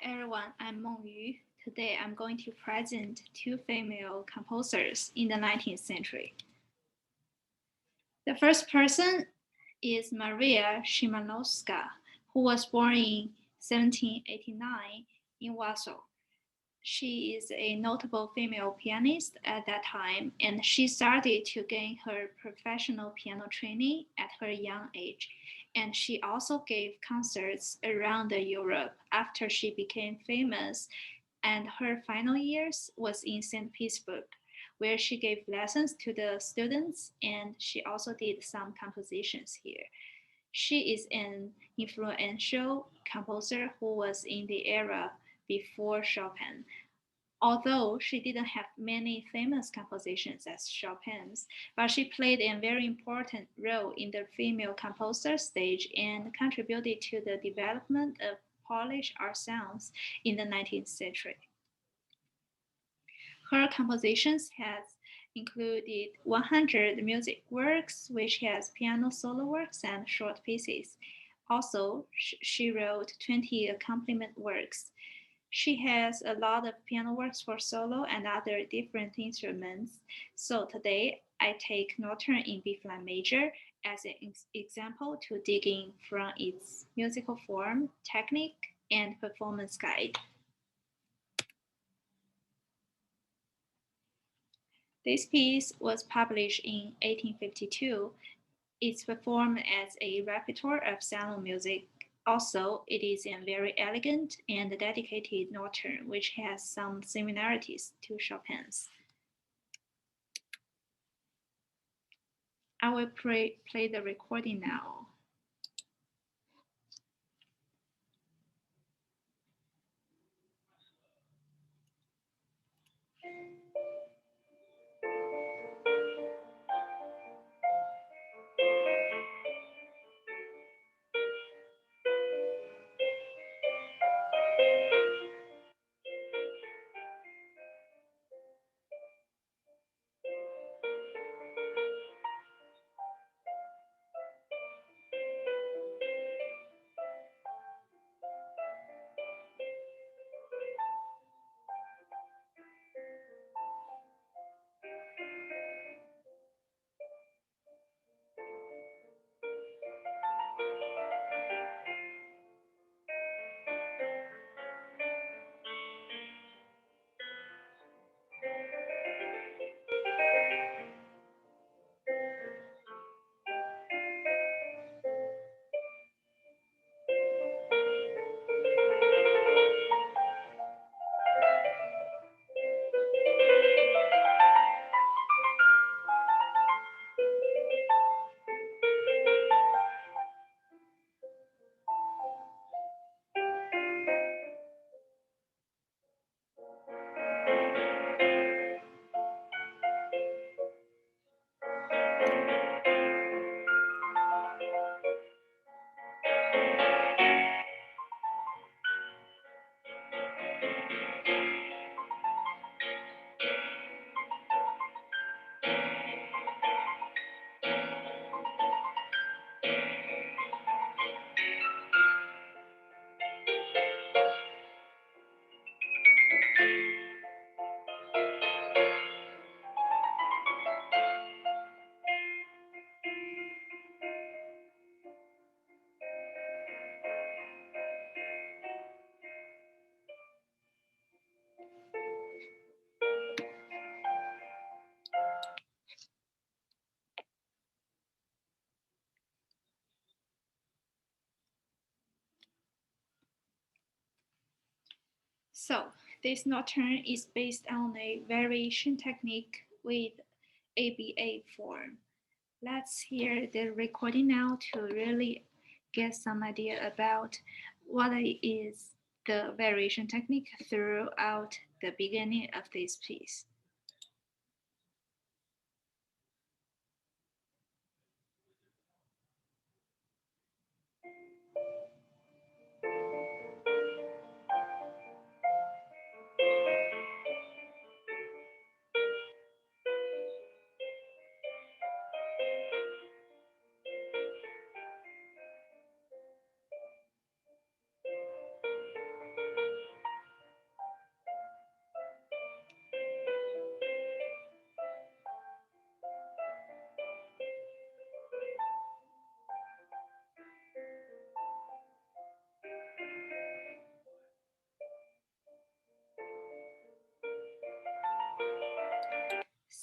everyone, I'm Meng Yu. Today I'm going to present two female composers in the 19th century. The first person is Maria Szymanowska, who was born in 1789 in Warsaw. She is a notable female pianist at that time, and she started to gain her professional piano training at her young age. And she also gave concerts around Europe after she became famous, and her final years was in St. Petersburg, where she gave lessons to the students, and she also did some compositions here. She is an influential composer who was in the era before Chopin. Although she didn't have many famous compositions as Chopin's, but she played a very important role in the female composer stage and contributed to the development of Polish art sounds in the 19th century. Her compositions has included 100 music works, which has piano solo works and short pieces. Also, she wrote 20 accompaniment works. She has a lot of piano works for solo and other different instruments. So today I take Nocturne in B flat major as an example to dig in from its musical form, technique, and performance guide. This piece was published in 1852. It's performed as a repertoire of salon music. Also, it is a very elegant and dedicated nocturne, which has some similarities to Chopin's. I will play the recording now. So, this nocturne is based on a variation technique with ABA form. Let's hear the recording now to really get some idea about what is the variation technique throughout the beginning of this piece.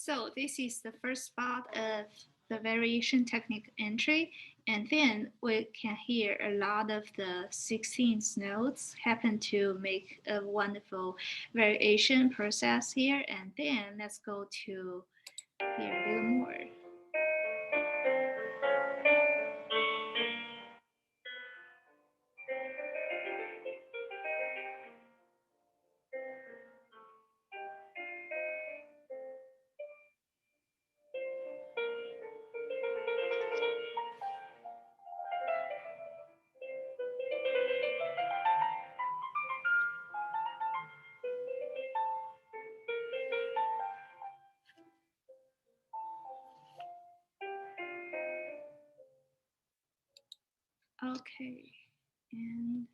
So this is the first part of the variation technique entry. And then we can hear a lot of the 16th notes happen to make a wonderful variation process here. And then let's go to hear a little more. Okay, and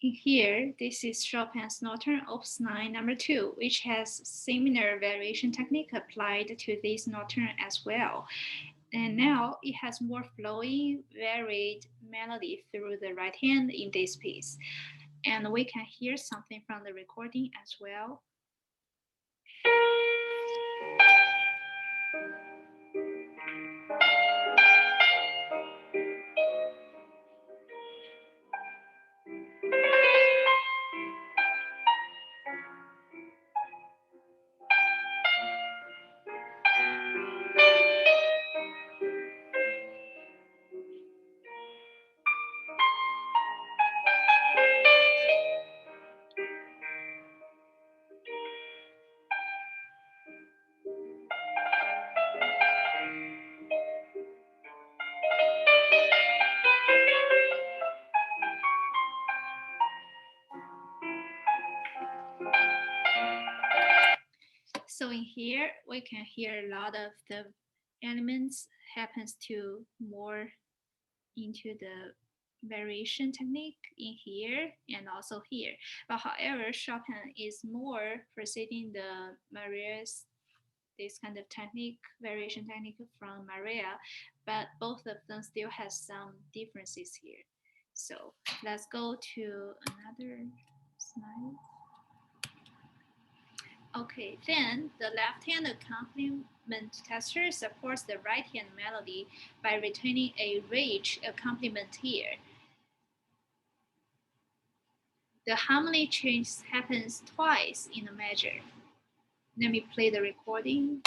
in here, this is Chopin's Nocturne Opus 9 number 2, which has similar variation technique applied to this nocturne as well. And now it has more flowing, varied melody through the right hand in this piece. And we can hear something from the recording as well. So in here, we can hear a lot of the elements happens to more into the variation technique in here and also here. But however, Chopin is more proceeding the Maria's this kind of technique, variation technique from Maria, but both of them still has some differences here. So let's go to another slide. Okay, then the left-hand accompaniment tester supports the right-hand melody by returning a rich accompaniment here. The harmony change happens twice in the measure. Let me play the recording.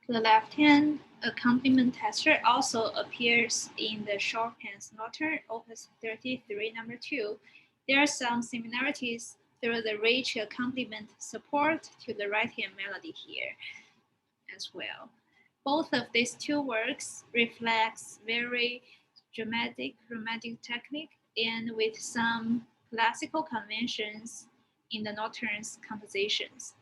The left-hand accompaniment tester also appears in the Chopin's Nocturne Opus 33 number 2. There are some similarities through the rich accompaniment support to the right-hand melody here as well. Both of these two works reflects very dramatic romantic technique and with some classical conventions in the nocturne's compositions.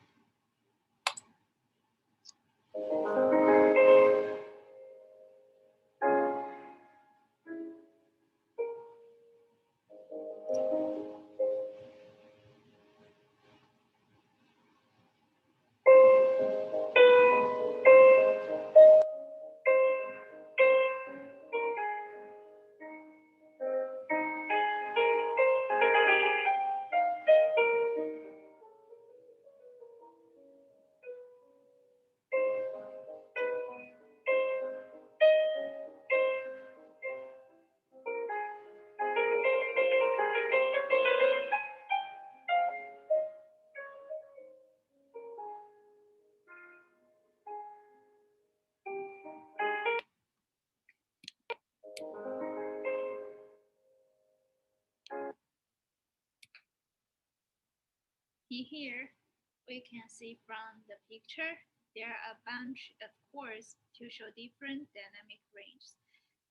Here, we can see from the picture, there are a bunch of chords to show different dynamic ranges.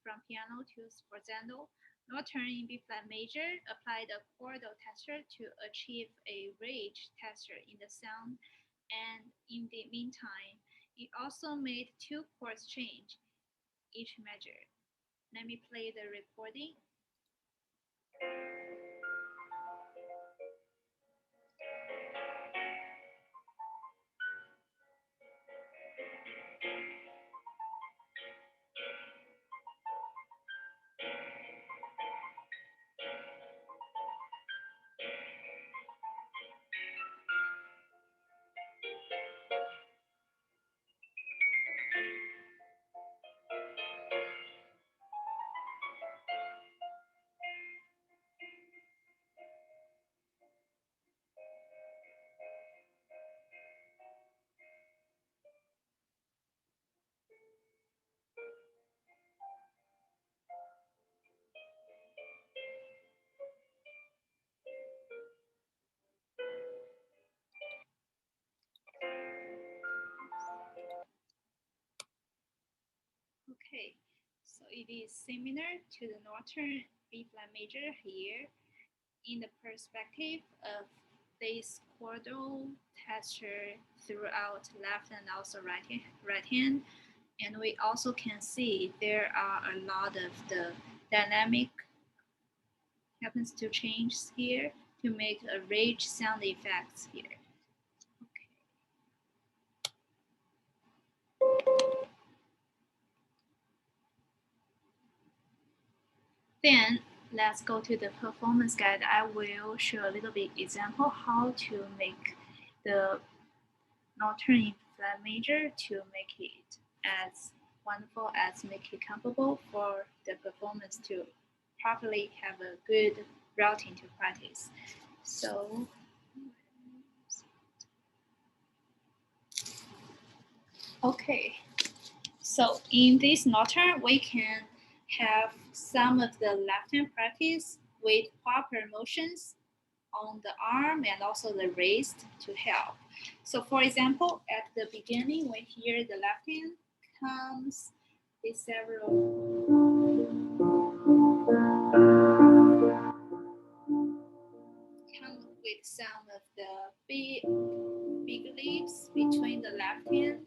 From piano to sforzando, Nocturne in B flat major applied a chordal texture to achieve a rich texture in the sound, and in the meantime, it also made two chords change each measure. Let me play the recording. Okay, so it is similar to the Nocturne B flat major here in the perspective of this chordal texture throughout left and also right hand. And we also can see there are a lot of the dynamic happens to change here to make a rich sound effects here. Then let's go to the performance guide. I will show a little bit example how to make the Nocturne in flat major to make it as wonderful as make it comfortable for the performance to properly have a good routing to practice. So okay, so in this Nocturne we can have some of the left hand practice with proper motions on the arm and also the wrist to help. So for example, at the beginning, when here the left hand comes with several come with some of the big leaps between the left hand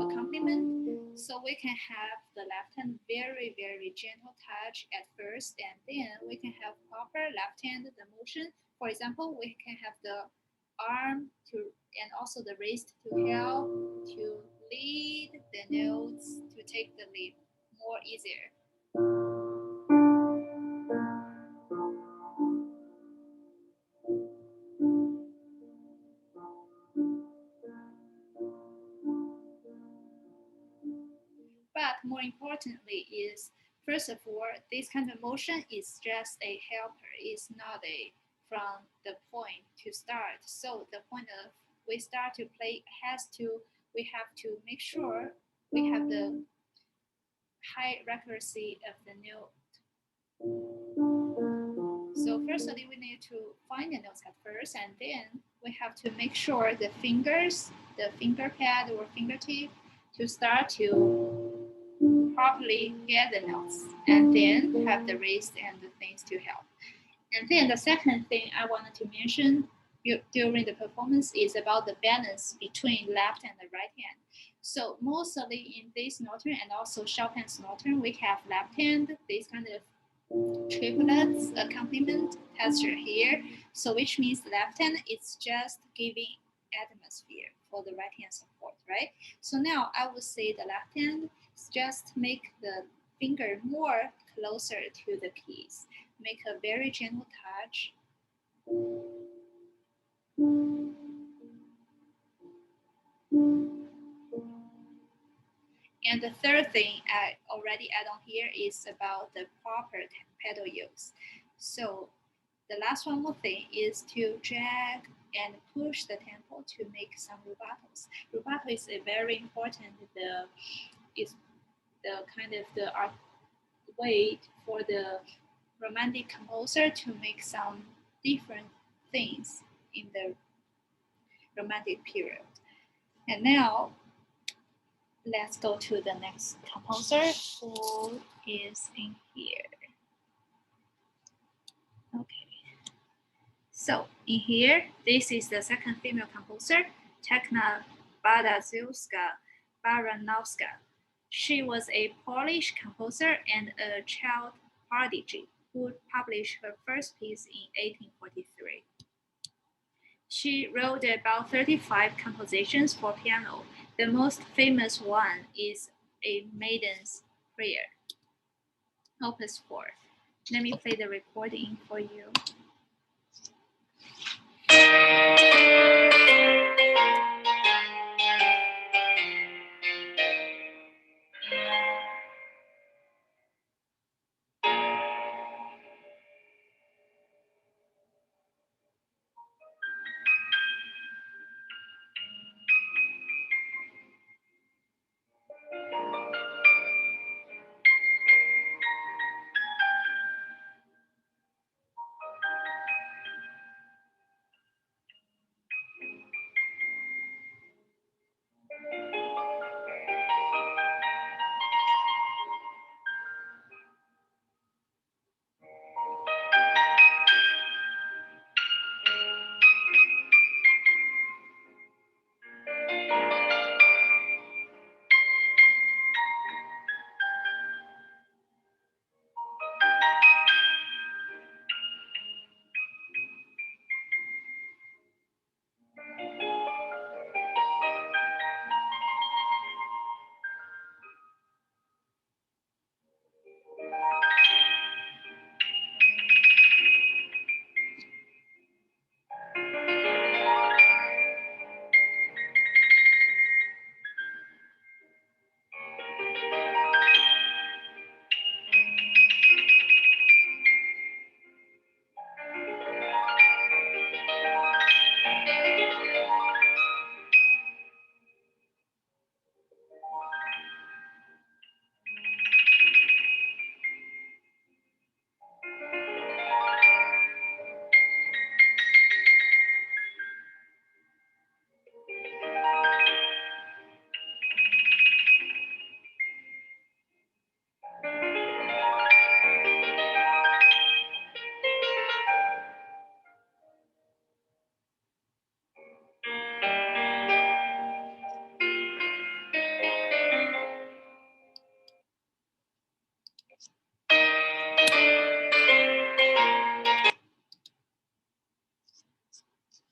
accompaniment. So we can have the left hand very gentle touch at first, and then we can have proper left hand the motion. For example, we can have the arm to and also the wrist to help to lead the notes to take the lead more easier. But more importantly is, first of all, this kind of motion is just a helper. It's not a from the point to start. So the point of we start to play we have to make sure we have the high accuracy of the note. So firstly, we need to find the notes at first, and then we have to make sure the fingers, the finger pad or fingertip, to start to properly get the notes, and then have the wrist and the things to help. And then the second thing I wanted to mention during the performance is about the balance between left and the right hand. So mostly in this Nocturne and also Chopin's Nocturne, we have left hand, this kind of triplets accompaniment texture here. So which means left hand is just giving atmosphere for the right hand support, right? So now I would say the left hand just make the finger more closer to the keys. Make a very gentle touch. And the third thing I already add on here is about the proper pedal use. So the last one more thing is to drag and push the tempo to make some rubatos. Rubato is a very important is the kind of the art way for the romantic composer to make some different things in the Romantic period. And now, let's go to the next composer who is in here. Okay. So in here, this is the second female composer, Tekla Badaziuska-Baranowska. She was a Polish composer and a child prodigy who published her first piece in 1843. She wrote about 35 compositions for piano. The most famous one is A Maiden's Prayer, Opus 4. Let me play the recording for you.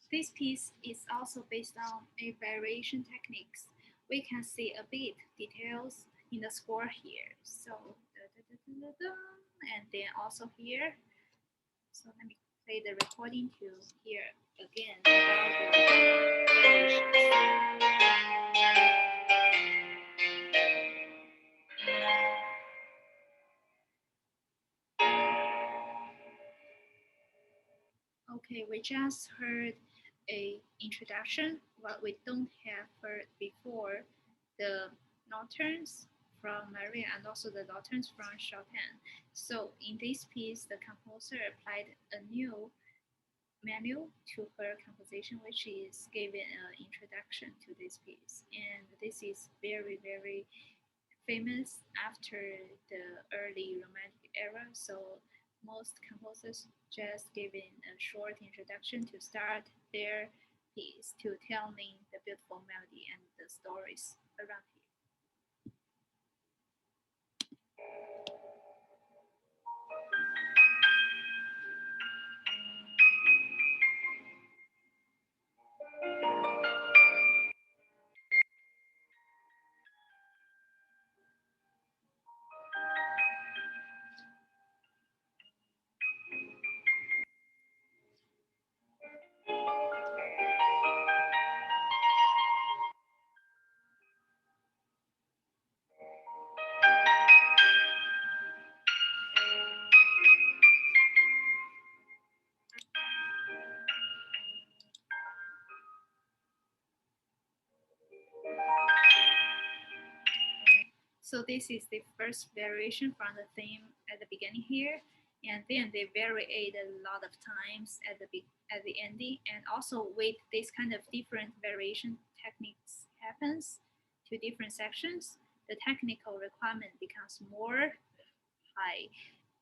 This piece is also based on a variation techniques. We can see a bit details in the score here. So, and then also here. So let me play the recording to hear again about the variations. Okay, we just heard a introduction, what we don't have heard before, the nocturnes from Maria and also the nocturnes from Chopin. So in this piece, the composer applied a new manual to her composition, which is giving an introduction to this piece. And this is very, very famous after the early Romantic era. So most composers just giving a short introduction to start their piece to telling the beautiful melody and the stories around here. So this is the first variation from the theme at the beginning here. and then they vary it a lot of times at the ending, and also with this kind of different variation techniques happens to different sections, the technical requirement becomes more high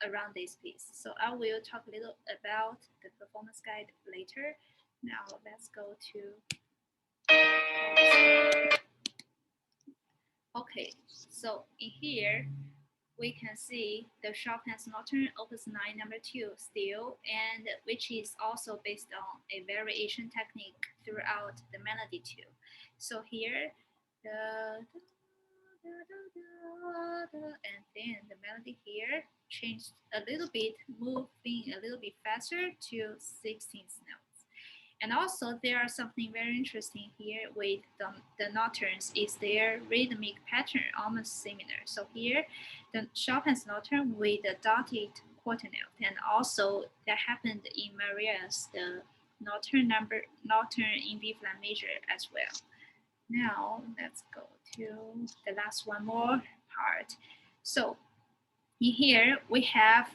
around this piece. So I will talk a little about the performance guide later. Now let's go to okay. So in here we can see the Chopin's Nocturne Opus 9 number 2 still, and which is also based on a variation technique throughout the melody too. So here, the and then the melody here changed a little bit, moving a little bit faster to 16th notes. And also there are something very interesting here with the nocturnes is their rhythmic pattern almost similar. So here the Chopin's nocturne with the dotted quarter note, and also that happened in Maria's the nocturne in B flat major as well. Now let's go to the last one more part. So in here we have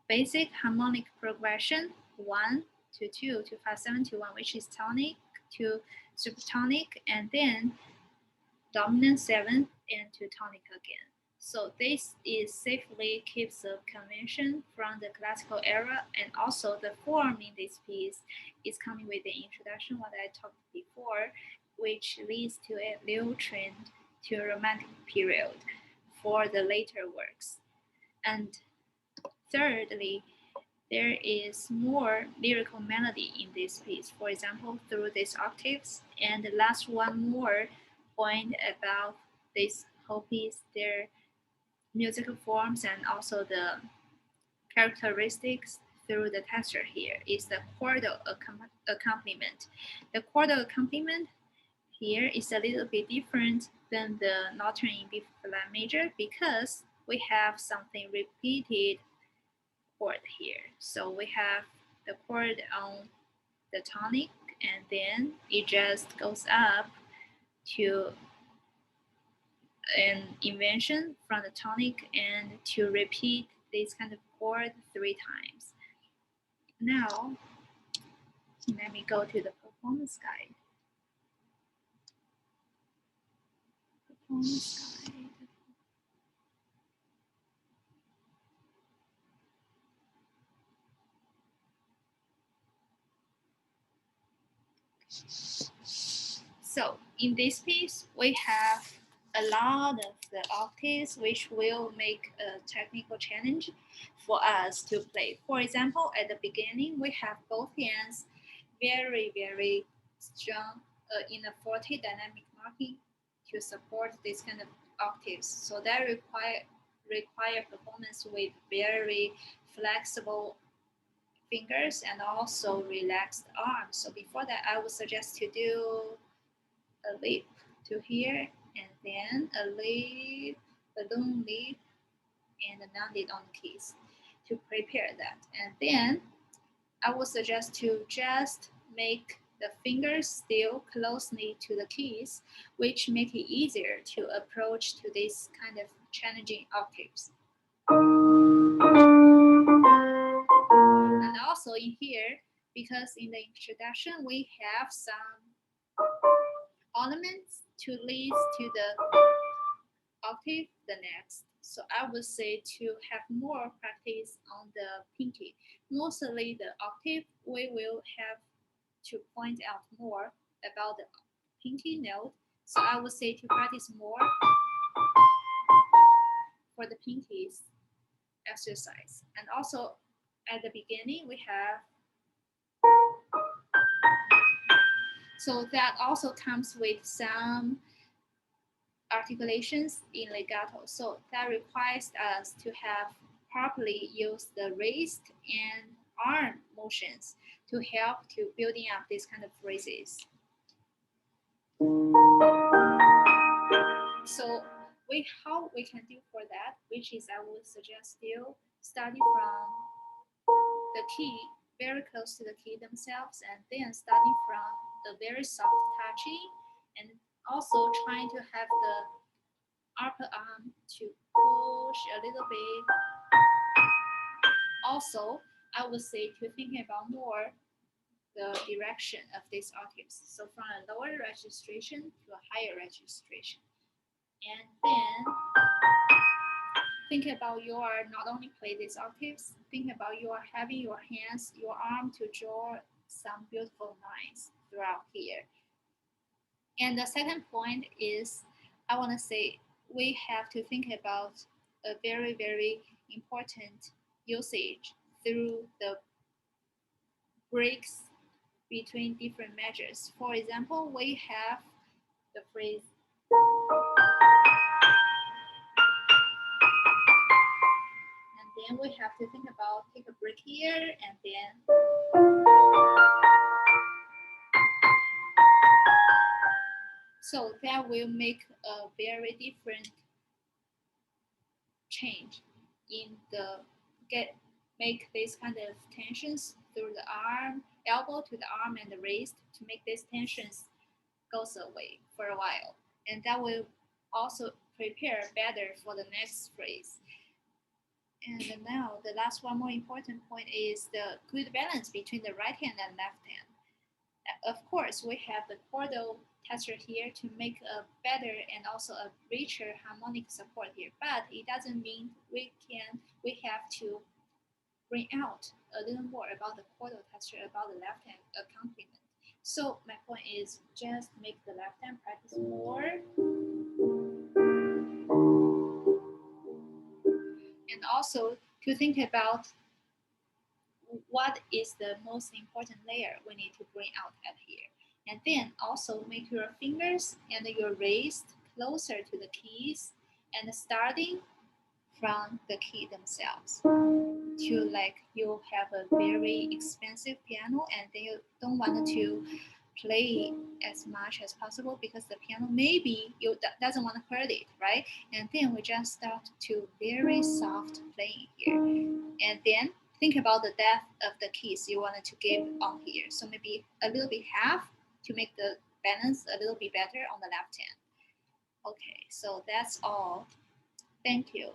basic harmonic progression 1 to 2 to 5 7 to 1, which is tonic to supertonic, and then dominant 7 and to tonic again. So this is safely keeps the convention from the classical era, and also the form in this piece is coming with the introduction what I talked before, which leads to a new trend to a romantic period for the later works. And thirdly, there is more lyrical melody in this piece, for example, through these octaves. And the last one more point about this whole piece, their musical forms and also the characteristics through the texture here is the chordal accompaniment. The chordal accompaniment here is a little bit different than the nocturne in B flat major because we have something repeated chord here. So we have the chord on the tonic, and then it just goes up to an invention from the tonic and to repeat this kind of chord 3 times. Now, let me go to the performance guide. Performance guide. So in this piece, we have a lot of the octaves, which will make a technical challenge for us to play. For example, at the beginning, we have both hands very, very strong in a forte dynamic marking to support this kind of octaves. So that require performance with very flexible fingers and also relaxed arms. So before that, I would suggest to do a leap to here, and then a leap, balloon leap, and a non-lead on the keys to prepare that. And then I would suggest to just make the fingers still closely to the keys, which make it easier to approach to this kind of challenging octaves. And also in here, because in the introduction we have some ornaments to lead to the octave the next. So I would say to have more practice on the pinky. Mostly the octave, we will have to point out more about the pinky note. So I would say to practice more for the pinkies exercise. And also at the beginning, we have, so that also comes with some articulations in legato. So that requires us to have properly use the wrist and arm motions to help to building up these kind of phrases. So how we can do for that, which is I would suggest still starting from the key very close to the key themselves, and then starting from the very soft touching, and also trying to have the upper arm to push a little bit also, I would say to think about more the direction of these octaves. So from a lower registration to a higher registration. And then think about your not only play these octaves, think about your having your hands, your arm to draw some beautiful lines throughout here. And the second point is I want to say we have to think about a very, very important usage through the breaks between different measures. For example, we have the phrase and then we have to think about take a break here and then so that will make a very different change in the make this kind of tensions through the arm, elbow to the arm and the wrist to make these tensions goes away for a while. And that will also prepare better for the next phrase. And now the last one more important point is the good balance between the right hand and left hand. Of course, we have the chordal texture here to make a better and also a richer harmonic support here, but it doesn't mean we have to bring out a little more about the chordal texture about the left hand accompaniment. So my point is just make the left hand practice more and also to think about what is the most important layer we need to bring out at here. And then also make your fingers and your wrist closer to the keys and starting from the key themselves. To like you have a very expensive piano and then you don't want to play as much as possible because the piano maybe you doesn't want to hurt it, right? And then we just start to very soft playing here, and then think about the depth of the keys you wanted to give on here. So maybe a little bit half to make the balance a little bit better on the left hand. Okay, so that's all. Thank you.